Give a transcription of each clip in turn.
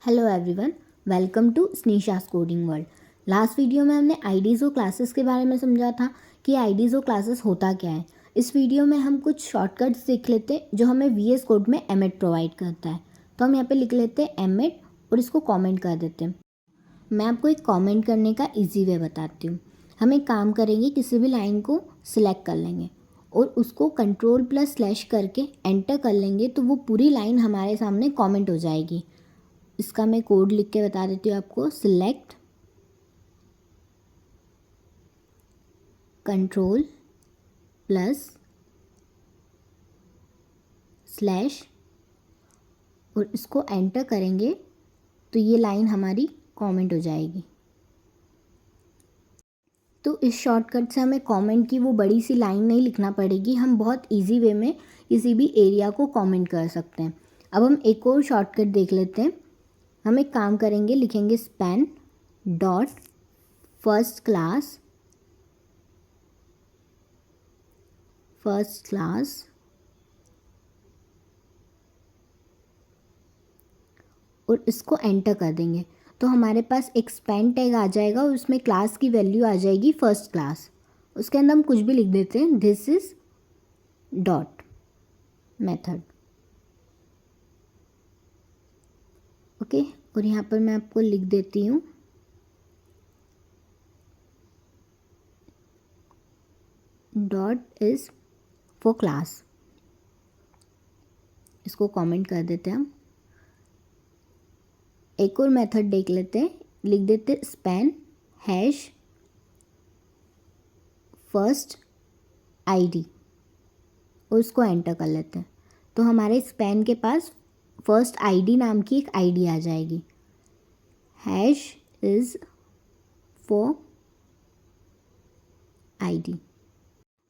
Hello everyone, welcome to स्नीशास coding world. Last video में हमने आईडीज़ और क्लासेस के बारे में समझा था कि आईडीज़ और क्लासेस होता क्या है। इस वीडियो में हम कुछ शॉर्टकट्स देख लेते हैं जो हमें वीएस कोड में एमेट प्रोवाइड करता है। तो हम यहाँ पे लिख लेते हैं एमेट और इसको कमेंट कर देते हैं। मैं आपको एक कमेंट करने का ईजी वे बताती हूँ। हम एक काम करेंगे, किसी भी लाइन को सिलेक्ट कर लेंगे और उसको कंट्रोल+/ करके एंटर कर लेंगे तो वो पूरी लाइन हमारे सामने कमेंट हो जाएगी। इसका मैं कोड लिख के बता देती हूँ आपको। सिलेक्ट कंट्रोल+/ और इसको एंटर करेंगे तो ये लाइन हमारी कमेंट हो जाएगी। तो इस शॉर्टकट से हमें कमेंट की वो बड़ी सी लाइन नहीं लिखना पड़ेगी, हम बहुत इजी वे में किसी भी एरिया को कमेंट कर सकते हैं। अब हम एक और शॉर्टकट देख लेते हैं। हम एक काम करेंगे, लिखेंगे स्पैन डॉट फर्स्ट क्लास और इसको एंटर कर देंगे तो हमारे पास एक स्पैन टैग आ जाएगा और उसमें क्लास की वैल्यू आ जाएगी फर्स्ट क्लास। उसके अंदर हम कुछ भी लिख देते हैं, this is dot method. Okay, और यहाँ पर मैं आपको लिख देती हूँ डॉट इज फॉर क्लास। इसको कमेंट कर देते हैं हम। एक और मेथड देख लेते हैं, लिख देते स्पैन हैश फर्स्ट आईडी और उसको एंटर कर लेते हैं तो हमारे स्पैन के पास फर्स्ट आईडी नाम की एक आईडी आ जाएगी। हैश इज फॉर आईडी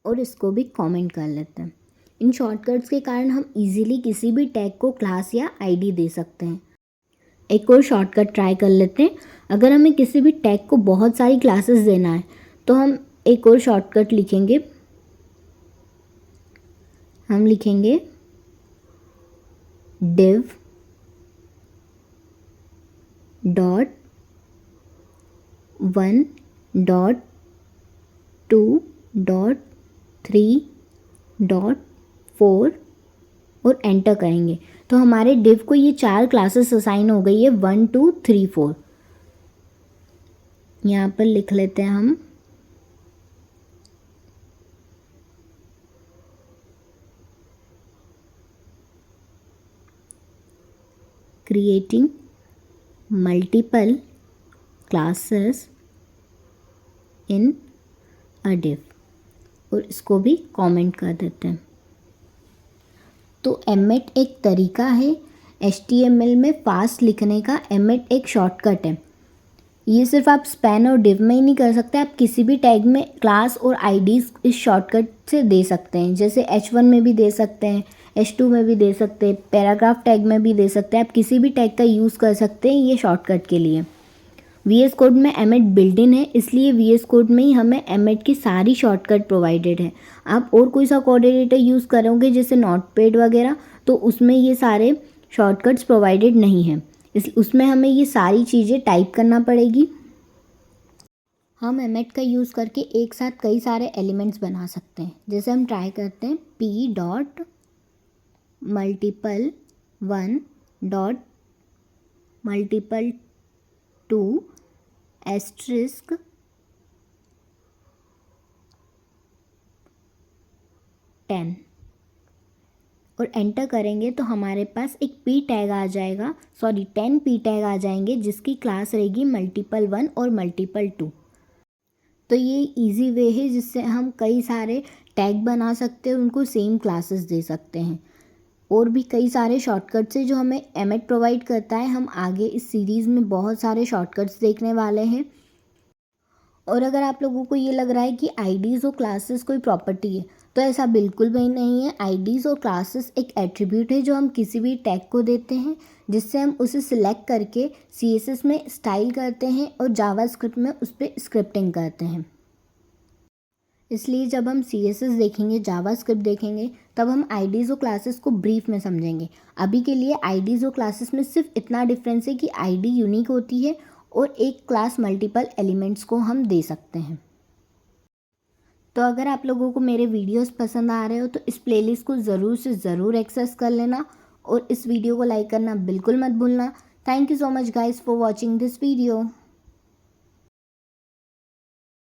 और इसको भी कमेंट कर लेते हैं। इन शॉर्टकट्स के कारण हम इजीली किसी भी टैग को क्लास या आईडी दे सकते हैं। एक और शॉर्टकट ट्राई कर लेते हैं। अगर हमें किसी भी टैग को बहुत सारी क्लासेस देना है तो हम एक और शॉर्टकट लिखेंगे। हम लिखेंगे div dot 1 dot 2 dot 3 dot 4 और एंटर करेंगे तो हमारे div को ये 4 क्लासेस असाइन हो गई है, 1 2 3 4। यहाँ पर लिख लेते हैं हम creating multiple classes in a div और इसको भी कमेंट कर देते हैं। तो एमेट एक तरीका है HTML में फास्ट लिखने का। एमेट एक शॉर्टकट है। ये सिर्फ आप स्पैन और div में ही नहीं कर सकते, आप किसी भी टैग में क्लास और आईडीज़ इस शॉर्टकट से दे सकते हैं। जैसे H1 में भी दे सकते हैं, H2 में भी दे सकते हैं, पैराग्राफ टैग में भी दे सकते हैं। आप किसी भी टैग का यूज़ कर सकते हैं ये शॉर्टकट के लिए। VS कोड में एमेट बिल्ट इन है, इसलिए VS कोड में ही हमें एमेट की सारी शॉर्टकट प्रोवाइडेड है। आप और कोई सा कोड एडिटर यूज़ करोगे जैसे नोटपैड वगैरह तो उसमें ये सारे शॉर्टकट्स प्रोवाइडेड नहीं है, उसमें हमें ये सारी चीज़ें टाइप करना पड़ेगी। हम एमेट का यूज़ करके एक साथ कई सारे एलिमेंट्स बना सकते हैं। जैसे हम ट्राई करते हैं p dot multiple 1 dot multiple 2 asterisk 10 और एंटर करेंगे तो हमारे पास एक p टैग आ जाएगा, 10 p टैग आ जाएंगे जिसकी क्लास रहेगी मल्टीपल 1 और मल्टीपल 2। तो ये इजी वे है जिससे हम कई सारे टैग बना सकते हैं और उनको सेम क्लासेस दे सकते हैं। और भी कई सारे शॉर्टकट्स हैं जो हमें एमेट प्रोवाइड करता है। हम आगे इस सीरीज़ में बहुत सारे शॉर्टकट्स देखने वाले हैं। और अगर आप लोगों को ये लग रहा है कि आईडीज़ और क्लासेस कोई प्रॉपर्टी है तो ऐसा बिल्कुल भी नहीं है। आईडीज़ और क्लासेस एक एट्रीब्यूट है जो हम किसी भी टैग को देते हैं जिससे हम उसे सिलेक्ट करके CSS में स्टाइल करते हैं और जावास्क्रिप्ट में उस पर स्क्रिप्टिंग करते हैं। इसलिए जब हम CSS देखेंगे, जावास्क्रिप्ट देखेंगे, तब हम आईडीज़ और क्लासेस को ब्रीफ में समझेंगे। अभी के लिए आईडीज़ और क्लासेस में सिर्फ इतना डिफरेंस है कि आईडी यूनिक होती है और एक क्लास मल्टीपल एलिमेंट्स को हम दे सकते हैं। तो अगर आप लोगों को मेरे वीडियोस पसंद आ रहे हो तो इस प्लेलिस्ट को ज़रूर से ज़रूर एक्सेस कर लेना और इस वीडियो को लाइक करना बिल्कुल मत भूलना। Thank you so much guys for watching this video.